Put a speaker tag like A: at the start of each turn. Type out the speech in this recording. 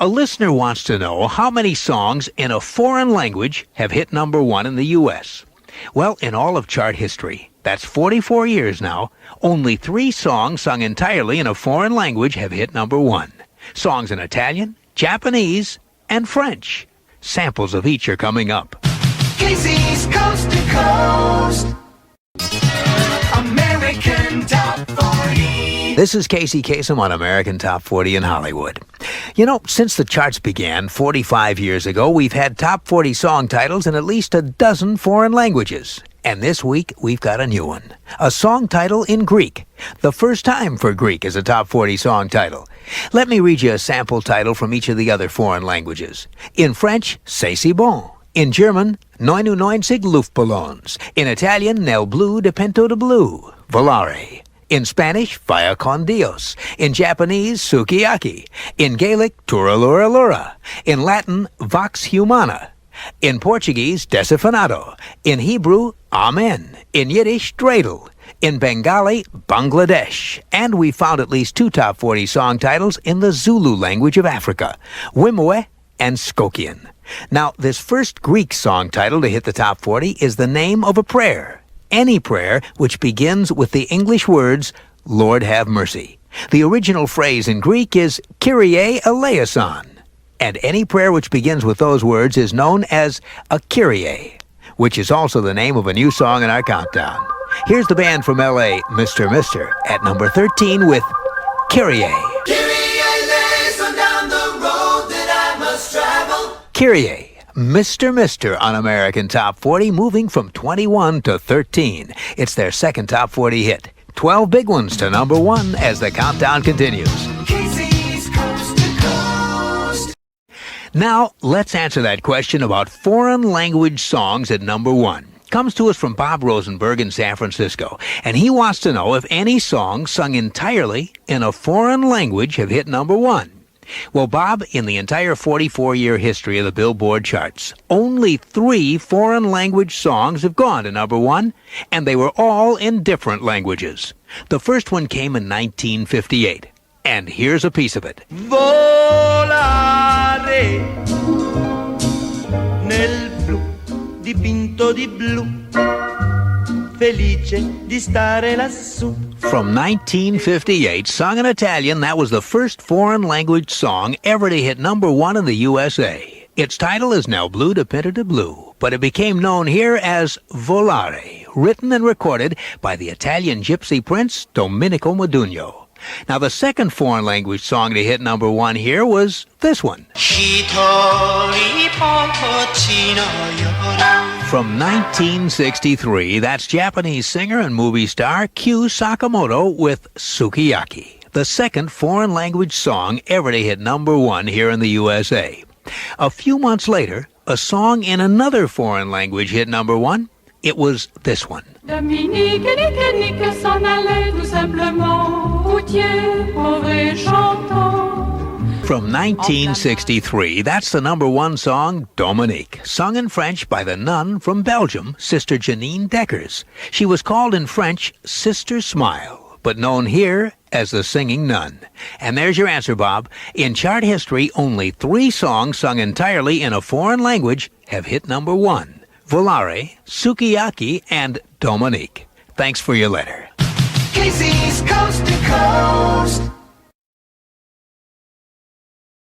A: A listener wants to know how many songs in a foreign language have hit number one in the U.S. Well, in all of chart history, that's 44 years now, only 3 songs sung entirely in a foreign language have hit number one. Songs in Italian, Japanese, and French. Samples of each are coming up.
B: Casey's Coast to Coast. American Top 40.
A: This is Casey Kasem on American Top 40 in Hollywood. You know, since the charts began 45 years ago, we've had top 40 song titles in at least a dozen foreign languages. And this week, we've got a new one. A song title in Greek. The first time for Greek as a top 40 song title. Let me read you a sample title from each of the other foreign languages. In French, C'est si bon. In German, 99 Luftballons. In Italian, Nel blu de pinto de blu. Volare. In Spanish, Vaya con Dios. In Japanese, Sukiyaki. In Gaelic, Turalura Lura. In Latin, Vox Humana. In Portuguese, Desafinado. In Hebrew, Amen. In Yiddish, Dreidel. In Bengali, Bangladesh. And we found at least 2 top 40 song titles in the Zulu language of Africa, Wimwe and Skokian. Now, this first Greek song title to hit the top 40 is the name of a prayer. Any prayer which begins with the English words, Lord have mercy. The original phrase in Greek is Kyrie eleison. And any prayer which begins with those words is known as a Kyrie, which is also the name of a new song in our countdown. Here's the band from L.A., Mr. at number 13 with Kyrie.
B: Kyrie eleison, down the road that I must travel.
A: Kyrie, Mr. on American Top 40, moving from 21 to 13. It's their second top 40 hit. 12 big ones to number one as the countdown continues.
B: Casey's Coast to Coast.
A: Now, let's answer that question about foreign language songs at number one. Comes to us from Bob Rosenberg in San Francisco, and he wants to know if any songs sung entirely in a foreign language have hit number one. Well, Bob, in the entire 44-year history of the Billboard charts, only 3 foreign language songs have gone to number one, and they were all in different languages. The first one came in 1958, and here's a piece of it.
C: Volare nel blu dipinto di blu, felice di stare lassù.
A: From 1958, sung in Italian, that was the first foreign language song ever to hit number one in the USA. Its title is Nel blu de pinto de blu, but it became known here as Volare, written and recorded by the Italian gypsy prince Domenico Modugno. Now, the second foreign language song to hit number one here was this one. From 1963, that's Japanese singer and movie star Kyu Sakamoto with Sukiyaki, the second foreign language song ever to hit number one here in the USA. A few months later, a song in another foreign language hit number one. It was this one.
D: Dominique, Nique, s'en allait tout simplement, routier, mauvais chantant.
A: From 1963, that's the number one song, Dominique, sung in French by the nun from Belgium, Sister Janine Deckers. She was called in French Sister Smile, but known here as the Singing Nun. And there's your answer, Bob. In chart history, only 3 songs sung entirely in a foreign language have hit number one. Volare, Sukiyaki, and Dominique. Thanks for your letter.
B: Casey's Coast to Coast.